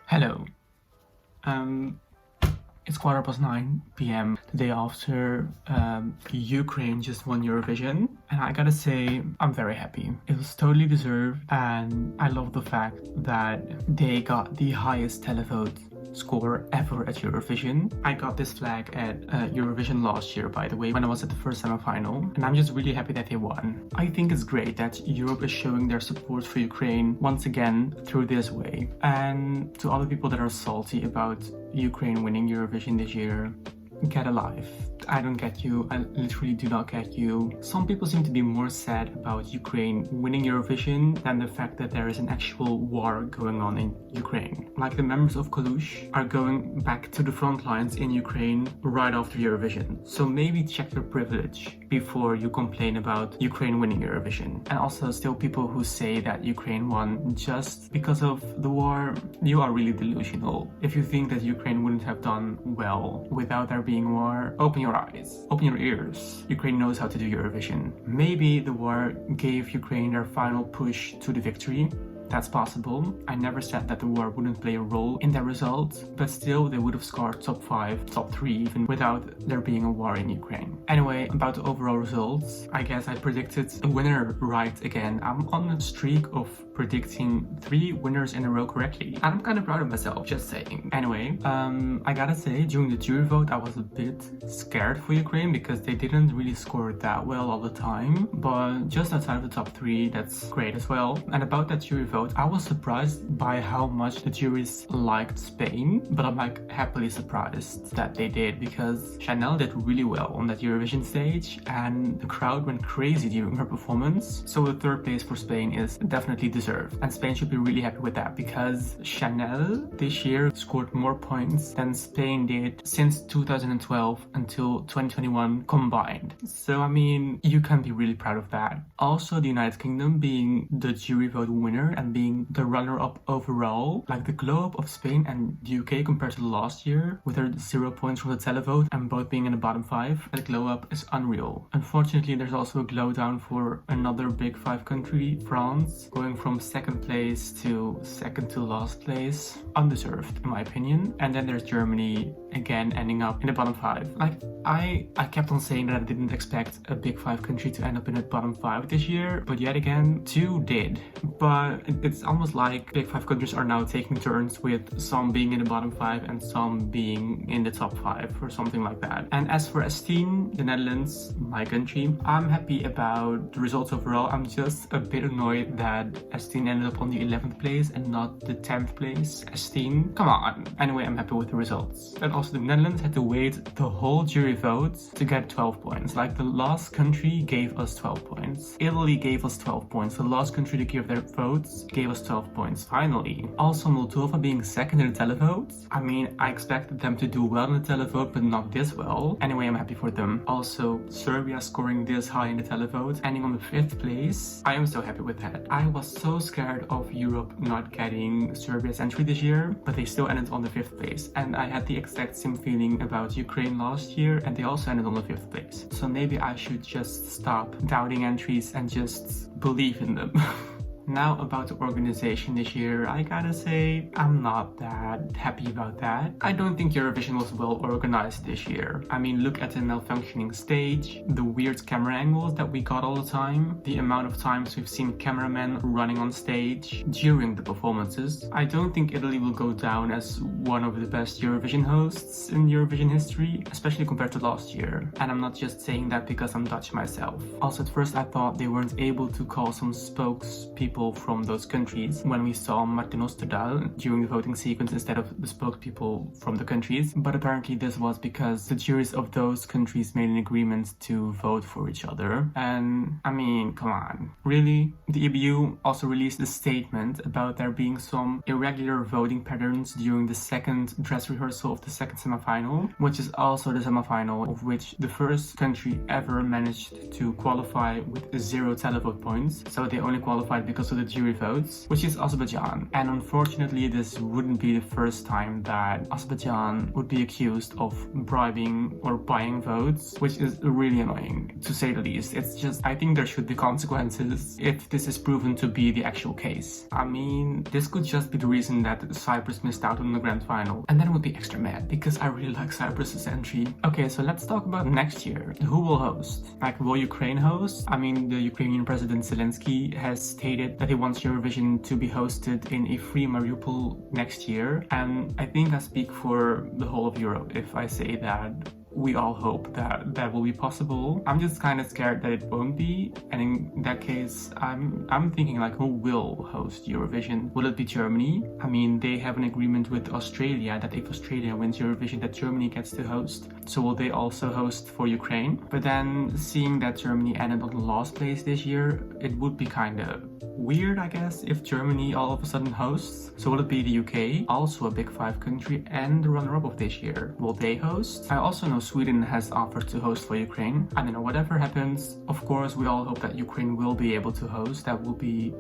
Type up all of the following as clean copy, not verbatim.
Hello. Um, it's 9:15 p.m. the day after Ukraine just won Eurovision, and I gotta say, I'm very happy. It was totally deserved, and I love the fact that they got the highest televote score ever at Eurovision. I got this flag at Eurovision last year, by the way, when I was at the first semi-final, and I'm just really happy that they won. I think it's great that Europe is showing their support for Ukraine once again through this way. And to all the people that are salty about Ukraine winning Eurovision this year, get a life. I don't get you. I literally do not get you. Some people seem to be more sad about Ukraine winning Eurovision than the fact that there is an actual war going on in Ukraine. Like the members of Kalush are going back to the front lines in Ukraine right after Eurovision. So maybe check your privilege before you complain about Ukraine winning Eurovision. And also still people who say that Ukraine won just because of the war, you are really delusional. If you think that Ukraine wouldn't have done well without there being war, open your eyes, open your ears. Ukraine knows how to do Eurovision. Maybe the war gave Ukraine their final push to the victory. That's possible. I never said that the war wouldn't play a role in their results, but still they would have scored top 5, top 3 even without there being a war in Ukraine. Anyway, about the overall results, I guess I predicted a winner right again. I'm on a streak of predicting 3 winners in a row correctly. And I'm kind of proud of myself, just saying. Anyway, I gotta say, during the jury vote, I was a bit scared for Ukraine because they didn't really score that well all the time. But just outside of the top 3, that's great as well. And about that jury vote, I was surprised by how much the juries liked Spain, but I'm like happily surprised that they did because Chanel did really well on that Eurovision stage and the crowd went crazy during her performance. So the 3rd place for Spain is definitely deserved, and Spain should be really happy with that because Chanel this year scored more points than Spain did since 2012 until 2021 combined. So I mean, you can be really proud of that. Also, the United Kingdom being the jury vote winner and being the runner-up overall, like the glow up of Spain and the UK compared to last year with their 0 points from the televote and both being in the bottom 5, that glow up is unreal. Unfortunately, there's also a glow down for another big 5 country, France, going from 2nd place to 2nd to last place. Undeserved in my opinion. And then there's Germany again ending up in the bottom 5. Like I kept on saying that I didn't expect a big 5 country to end up in the bottom 5 this year, but yet again 2 did. But it's almost like big 5 countries are now taking turns with some being in the bottom 5 and some being in the top 5 or something like that. And as for Esteen, the Netherlands, my country, I'm happy about the results overall. I'm just a bit annoyed that Esteen ended up on the 11th place and not the 10th place. Esteen, come on. Anyway, I'm happy with the results. And also the Netherlands had to wait the whole jury vote to get 12 points. Like the last country gave us 12 points. Italy gave us 12 points. The last country to give their votes gave us 12 points, finally. Also, Moldova being 2nd in the televote. I mean, I expected them to do well in the televote, but not this well. Anyway, I'm happy for them. Also, Serbia scoring this high in the televote, ending on the 5th place. I am so happy with that. I was so scared of Europe not getting Serbia's entry this year, but they still ended on the 5th place. And I had the exact same feeling about Ukraine last year, and they also ended on the 5th place. So maybe I should just stop doubting entries and just believe in them. Now about the organization this year, I gotta say, I'm not that happy about that. I don't think Eurovision was well organized this year. I mean, look at the malfunctioning stage, the weird camera angles that we got all the time, the amount of times we've seen cameramen running on stage during the performances. I don't think Italy will go down as one of the best Eurovision hosts in Eurovision history, especially compared to last year. And I'm not just saying that because I'm Dutch myself. Also, at first I thought they weren't able to call some spokespeople from those countries when we saw Martin Osterdahl during the voting sequence instead of the spokespeople from the countries, but apparently this was because the juries of those countries made an agreement to vote for each other. And I mean, come on, really? The EBU also released a statement about there being some irregular voting patterns during the 2nd dress rehearsal of the 2nd semifinal, which is also the semifinal of which the first country ever managed to qualify with 0 televote points. So they only qualified because goes to the jury votes, which is Azerbaijan. And unfortunately, this wouldn't be the first time that Azerbaijan would be accused of bribing or buying votes, which is really annoying, to say the least. It's just, I think there should be consequences if this is proven to be the actual case. I mean, this could just be the reason that Cyprus missed out on the grand final. And then I would be extra mad, because I really like Cyprus's entry. Okay, so let's talk about next year. Who will host? Like, will Ukraine host? I mean, the Ukrainian President Zelensky has stated that he wants Eurovision to be hosted in a free Mariupol next year. And I think I speak for the whole of Europe if I say that we all hope that that will be possible. I'm just kind of scared that it won't be, and in that case, I'm thinking like, who will host Eurovision? Will it be Germany? I mean, they have an agreement with Australia that if Australia wins Eurovision, that Germany gets to host. So will they also host for Ukraine? But then, seeing that Germany ended on the last place this year, it would be kind of weird, I guess, if Germany all of a sudden hosts. So will it be the UK, also a Big Five country and the runner-up of this year? Will they host? I also know Sweden has offered to host for Ukraine. I don't know, whatever happens, of course we all hope that Ukraine will be able to host. That will be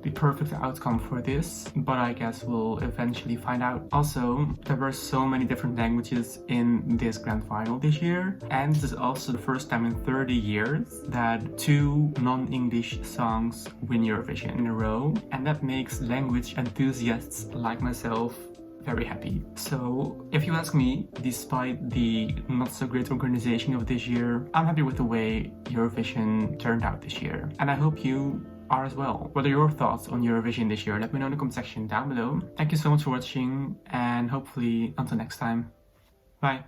the perfect outcome for this, but I guess we'll eventually find out. Also, there were so many different languages in this grand final this year, and this is also the first time in 30 years that 2 non-English songs win Eurovision in a row, and that makes language enthusiasts like myself very happy. So if you ask me, despite the not so great organization of this year, I'm happy with the way Eurovision turned out this year, and I hope you are as well. What are your thoughts on Eurovision this year? Let me know in the comment section down below. Thank you so much for watching, and hopefully until next time, bye.